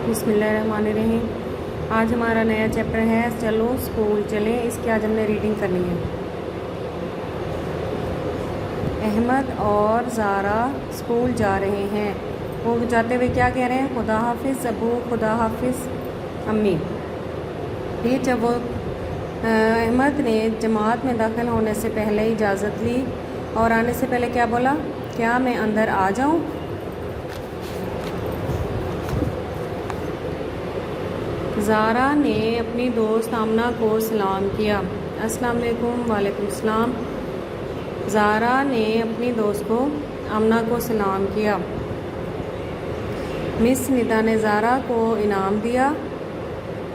بسم اللہ الرحمن الرحیم۔ آج ہمارا نیا چیپٹر ہے چلو اسکول چلیں۔ اس کی آج ہم نے ریڈنگ کرنی ہے۔ احمد اور زارا اسکول جا رہے ہیں۔ وہ جاتے ہوئے کیا کہہ رہے ہیں؟ خدا حافظ ابو، خدا حافظ امی۔ پھر جب وہ احمد نے جماعت میں داخل ہونے سے پہلے اجازت لی اور آنے سے پہلے کیا بولا؟ کیا میں اندر آ جاؤں؟ زارا نے اپنی دوست آمنہ کو سلام کیا۔ السلام علیکم۔ وعلیکم السلام۔ زارا نے اپنی دوست کو آمنہ کو سلام کیا۔ مس ندا نے زارا کو انعام دیا۔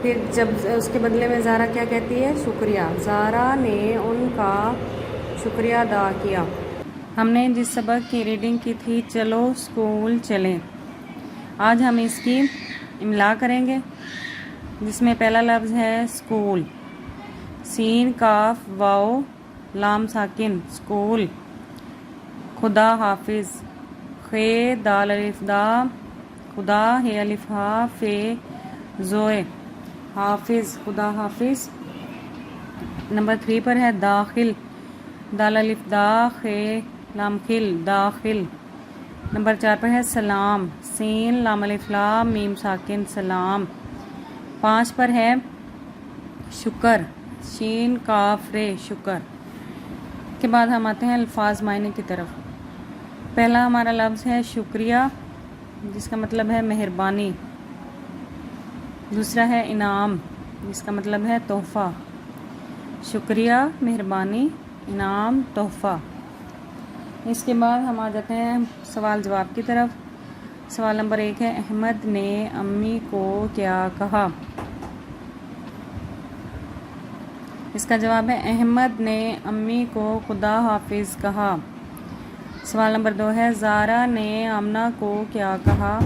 پھر جب اس کے بدلے میں زارا کیا کہتی ہے؟ شکریہ۔ زارا نے ان کا شکریہ ادا کیا۔ ہم نے جس سبق کی ریڈنگ کی تھی چلو اسکول چلیں، آج ہم اس کی املا کریں گے، جس میں پہلا لفظ ہے اسکول۔ سین کاف واو لام ساکن اسکول۔ خدا حافظ، خے دال الف دا خدا ہے الف ہا فے زوئے حافظ خدا حافظ۔ نمبر 3 پر ہے داخل، دال الف دا خے لام خل داخل۔ نمبر 4 پر ہے سلام، سین لام الف لام میم ساکن سلام۔ 5 پر ہے شکر، شین کاف رے شکر۔ کے بعد ہم آتے ہیں الفاظ معنی کی طرف۔ پہلا ہمارا لفظ ہے شکریہ، جس کا مطلب ہے مہربانی۔ دوسرا ہے انعام، جس کا مطلب ہے تحفہ۔ شکریہ، مہربانی، انعام، تحفہ۔ اس کے بعد ہم آ جاتے ہیں سوال جواب کی طرف۔ سوال نمبر 1 ہے احمد نے امی کو کیا کہا؟ اس کا جواب ہے احمد نے امی کو خدا حافظ کہا۔ سوال نمبر 2 ہے زارا نے آمنہ کو کیا کہا؟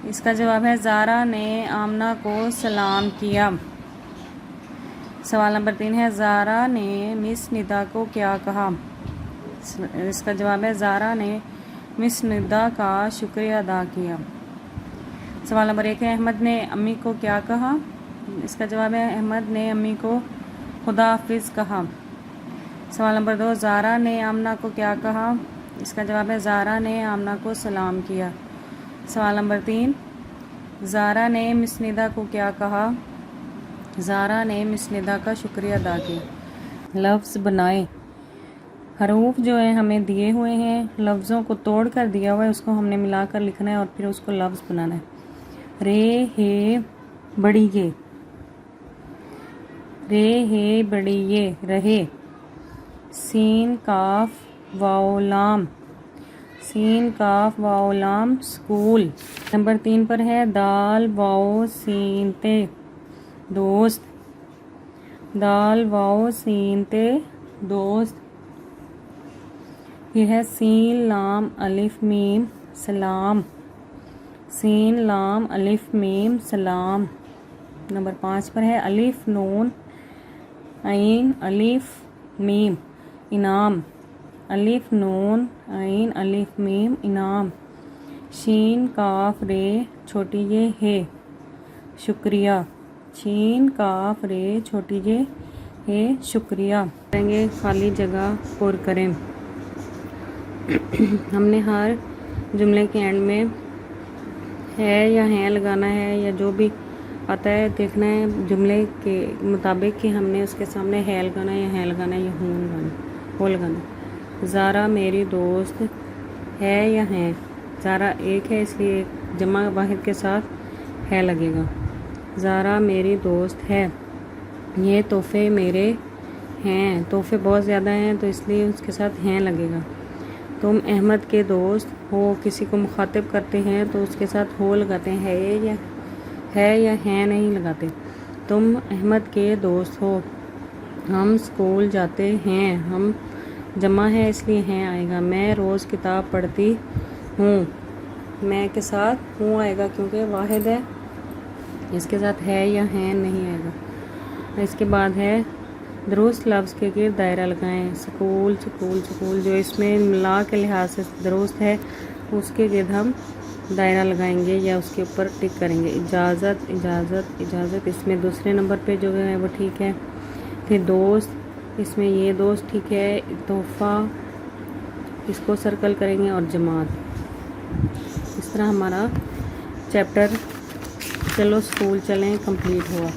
اس کا جواب ہے زارا نے آمنہ کو سلام کیا۔ سوال نمبر 3 ہے زارا نے مس ندا کو کیا کہا؟ اس کا جواب ہے زارا نے مس ندا کا شکریہ ادا کیا۔ سوال نمبر 1 ہے احمد نے امی کو کیا کہا؟ اس کا جواب ہے احمد نے امی کو خدا حافظ کہا۔ سوال نمبر 2 زارا نے آمنہ کو کیا کہا؟ اس کا جواب ہے زارا نے آمنہ کو سلام کیا۔ سوال نمبر 3 زارا نے مس ندا کو کیا کہا؟ زارا نے مس ندا کا شکریہ ادا کیا۔ لفظ بنائیں۔ حروف جو ہیں ہمیں دیے ہوئے ہیں، لفظوں کو توڑ کر دیا ہوا ہے، اس کو ہم نے ملا کر لکھنا ہے اور پھر اس کو لفظ بنانا ہے۔ رے ہے بڑی یہ، رے ہے بڑی یہ رہے۔ سین کاف واو لام، سین کاف واو لام اسکول۔ نمبر 3 پر ہے دال واو سین تے دوست، دال واو سین تے دوست۔ پھر ہے سین لام الف میم سلام، سین لام الف میم سلام۔ نمبر 5 پر ہے الف نون عین الف میم انعام، الف نون عین الف میم انعام۔ شین کاف رے چھوٹی یہ ہے شکریہ، شین کاف رے چھوٹی یہ ہے شکریہ۔ کریں گے خالی جگہ پر کریں۔ ہم نے ہر جملے کے اینڈ میں ہے یا ہیں لگانا ہے یا جو بھی آتا ہے دیکھنا ہے جملے کے مطابق کہ ہم نے اس کے سامنے ہے لگانا ہے یا ہیں لگانا ہے یا ہوں لگانا ہو لگانا۔ زارا میری دوست ہے یا ہیں؟ زارا ایک ہے اس لیے جمع واحد کے ساتھ ہے لگے گا۔ زارا میری دوست ہے۔ یہ تحفے میرے ہیں، تحفے بہت زیادہ ہیں تو اس لیے اس کے ساتھ ہیں لگے گا۔ تم احمد کے دوست ہو، کسی کو مخاطب کرتے ہیں تو اس کے ساتھ ہو لگاتے ہیں، ہے یا ہیں نہیں لگاتے۔ تم احمد کے دوست ہو۔ ہم اسکول جاتے ہیں، ہم جمع ہے اس لیے ہیں آئے گا۔ میں روز کتاب پڑھتی ہوں، میں کے ساتھ ہوں آئے گا کیونکہ واحد ہے، اس کے ساتھ ہے یا ہیں نہیں آئے گا۔ اس کے بعد ہے درست لفظ کے گرد دائرہ لگائیں۔ سکول سکول سکول جو اس میں ملا کے لحاظ سے درست ہے اس کے گرد ہم دائرہ لگائیں گے یا اس کے اوپر ٹک کریں گے. اجازت اجازت اجازت اس میں دوسرے نمبر پہ جو ہے وہ ٹھیک ہے. پھر دوست اس میں یہ دوست ٹھیک ہے. تحفہ اس کو سرکل کریں گے اور جماعت. اس طرح ہمارا چیپٹر چلو اسکول چلیں کمپلیٹ ہوا.